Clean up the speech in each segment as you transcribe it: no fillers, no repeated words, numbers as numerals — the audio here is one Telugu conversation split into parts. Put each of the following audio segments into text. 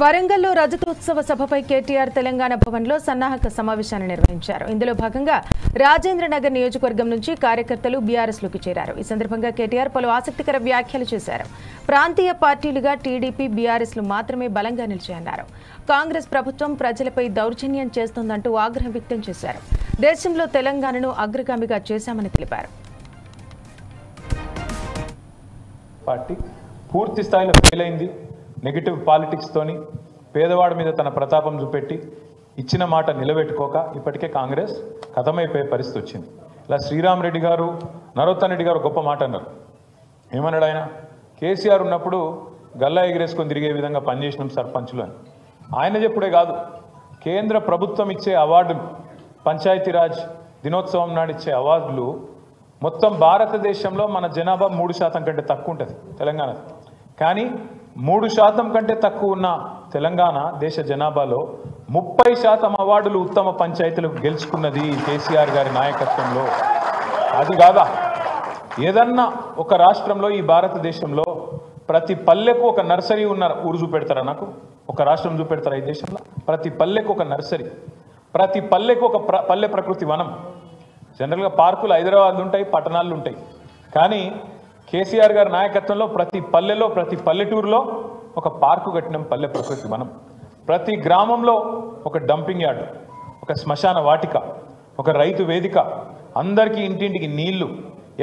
వరంగల్లో రజతోత్సవ సభపై కేటీఆర్ తెలంగాణ భవన్లో సన్నాహక సమావేశాన్ని నిర్వహించారు. ఇందులో భాగంగా రాజేంద్రనగర్ నియోజకవర్గం నుంచి కార్యకర్తలు బీఆర్ఎస్లోకి చేరారు. ఈ సందర్భంగా కేటీఆర్ పలు ఆసక్తికర వ్యాఖ్యలు చేశారు. ప్రాంతీయ పార్టీలుగా టీడీపీ, బీఆర్ఎస్లు మాత్రమే బలంగా నిలిచాయన్నారు. కాంగ్రెస్ ప్రభుత్వం ప్రజలపై దౌర్జన్యం చేస్తోందంటూ ఆగ్రహం వ్యక్తం చేశారు. దేశంలో తెలంగాణను అగ్రగామిగా చేశామని తెలిపారు. పార్టీ పూర్తి స్థాయిలో ఫెయిల్ అయింది. నెగిటివ్ పాలిటిక్స్తోని పేదవాడి మీద తన ప్రతాపం చూపెట్టి ఇచ్చిన మాట నిలబెట్టుకోక ఇప్పటికే కాంగ్రెస్ ఖతమైపోయే పరిస్థితి వచ్చింది. ఇలా శ్రీరామ్ రెడ్డి గారు, నరోత్తమ్ రెడ్డి గారు గొప్ప మాట అన్నారు. ఏమన్నాడు ఆయన? కేసీఆర్ ఉన్నప్పుడు గల్లా ఎగిరేసుకొని తిరిగే విధంగా పనిచేసినాం సర్పంచులు అని. ఆయన చెప్పుడే కాదు, కేంద్ర ప్రభుత్వం ఇచ్చే అవార్డులు, పంచాయతీరాజ్ దినోత్సవం నాడు ఇచ్చే అవార్డులు మొత్తం భారతదేశంలో మన జనాభా 3% కంటే తక్కువ ఉంటుంది తెలంగాణ. కానీ 3% కంటే తక్కువ ఉన్న తెలంగాణ దేశ జనాభాలో 30% అవార్డులు ఉత్తమ పంచాయతీలకు గెలుచుకున్నది కేసీఆర్ గారి నాయకత్వంలో. అది కాదా? ఏదన్నా ఒక రాష్ట్రంలో, ఈ భారతదేశంలో ప్రతి పల్లెకు ఒక నర్సరీ ఉన్న ఊరు చూపెడతారా? నాకు ఒక రాష్ట్రం చూపెడతారా ఈ దేశంలో? ప్రతి పల్లెకు ఒక నర్సరీ, ప్రతి పల్లెకు ఒక పల్లె ప్రకృతి వనం. జనరల్గా పార్కులు హైదరాబాద్లో ఉంటాయి, పట్టణాల్లో ఉంటాయి. కానీ కేసీఆర్ గారి నాయకత్వంలో ప్రతి పల్లెలో, ప్రతి పల్లెటూరులో ఒక పార్కు కట్టినాం, పల్లె ప్రకృతి వనం. ప్రతి గ్రామంలో ఒక డంపింగ్ యార్డు, ఒక శ్మశాన వాటిక, ఒక రైతు వేదిక, అందరికీ ఇంటింటికి నీళ్లు,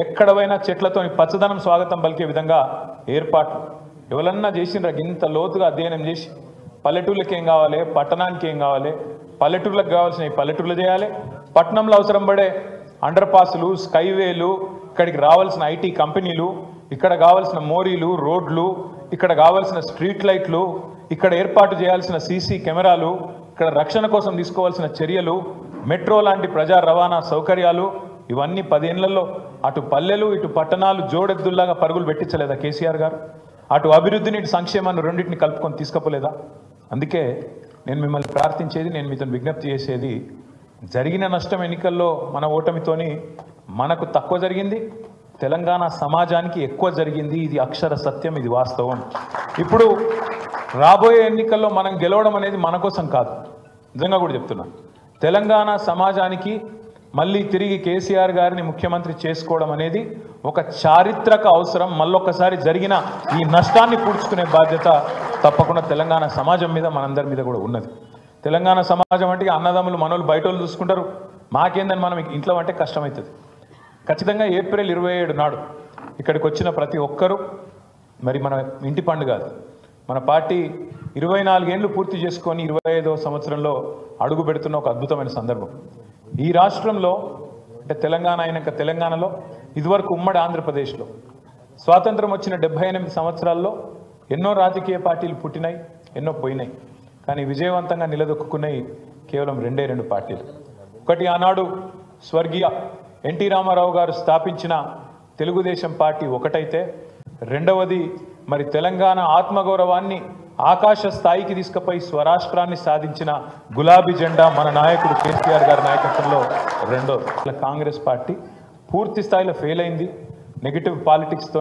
ఎక్కడ పోయినా చెట్లతో పచ్చదనం స్వాగతం పలికే విధంగా ఏర్పాట్లు. ఎవరన్నా చేసిండ్రా ఇంత లోతుగా అధ్యయనం చేసి పల్లెటూళ్ళకి ఏం కావాలి, పట్టణానికి ఏం కావాలి, పల్లెటూళ్ళకి కావాల్సినవి పల్లెటూళ్ళు చేయాలి, పట్టణంలో అవసరం పడే అండర్ పాసులు, స్కైవేలు, ఇక్కడికి రావాల్సిన ఐటీ కంపెనీలు, ఇక్కడ కావాల్సిన మోరీలు, రోడ్లు, ఇక్కడ కావాల్సిన స్ట్రీట్ లైట్లు, ఇక్కడ ఏర్పాటు చేయాల్సిన సీసీ కెమెరాలు, ఇక్కడ రక్షణ కోసం తీసుకోవాల్సిన చర్యలు, మెట్రో లాంటి ప్రజా రవాణా సౌకర్యాలు, ఇవన్నీ 10 ఏళ్లలో అటు పల్లెలు ఇటు పట్టణాలు జోడెద్దుల్లాగా పరుగులు పెట్టించలేదా కేసీఆర్ గారు? అటు అభివృద్ధిని ఇటు సంక్షేమాన్ని రెండింటిని కలుపుకొని తీసుకపోలేదా? అందుకే నేను మిమ్మల్ని ప్రార్థించేది, నేను మీతో విజ్ఞప్తి చేసేది, జరిగిన నష్టం ఎన్నికల్లో మన ఓటమితోని మనకు తక్కువ జరిగింది, తెలంగాణ సమాజానికి ఎక్కువ జరిగింది. ఇది అక్షర సత్యం, ఇది వాస్తవం. ఇప్పుడు రాబోయే ఎన్నికల్లో మనం గెలవడం అనేది మన కోసం కాదు, నిజంగా కూడా చెప్తున్నా. తెలంగాణ సమాజానికి మళ్ళీ తిరిగి కేసీఆర్ గారిని ముఖ్యమంత్రి చేసుకోవడం అనేది ఒక చారిత్రక అవసరం. మళ్ళొక్కసారి జరిగిన ఈ నష్టాన్ని పూడ్చుకునే బాధ్యత తప్పకుండా తెలంగాణ సమాజం మీద, మనందరి మీద కూడా ఉన్నది. తెలంగాణ సమాజం అంటే అన్నదమ్ములు, మనోళ్ళు బయట వాళ్ళు చూసుకుంటారు, మాకేందని మనం ఇంట్లో అంటే కష్టమవుతుంది. ఖచ్చితంగా ఏప్రిల్ 27 నాడు ఇక్కడికి వచ్చిన ప్రతి ఒక్కరూ, మరి మన ఇంటి పండుగ అది. మన పార్టీ 24 ఏళ్ళు పూర్తి చేసుకొని 25వ సంవత్సరంలో అడుగు పెడుతున్న ఒక అద్భుతమైన సందర్భం. ఈ రాష్ట్రంలో అంటే తెలంగాణ అయినాక తెలంగాణలో, ఇదివరకు ఉమ్మడి ఆంధ్రప్రదేశ్లో స్వాతంత్రం వచ్చిన 78 సంవత్సరాల్లో ఎన్నో రాజకీయ పార్టీలు పుట్టినాయి, ఎన్నో పోయినాయి. కానీ విజయవంతంగా నిలదొక్కున్నాయి కేవలం 2 పార్టీలు. ఒకటి ఆనాడు స్వర్గీయ ఎన్టీ రామారావు గారు స్థాపించిన తెలుగుదేశం పార్టీ ఒకటైతే, రెండవది మరి తెలంగాణ ఆత్మగౌరవాన్ని ఆకాశ స్థాయికి తీసుకుపోయి స్వరాష్ట్రాన్ని సాధించిన గులాబీ జెండా మన నాయకుడు కేసీఆర్ గారి నాయకత్వంలో రెండో. కాంగ్రెస్ పార్టీ పూర్తి స్థాయిలో ఫెయిల్ అయింది. నెగిటివ్ పాలిటిక్స్తో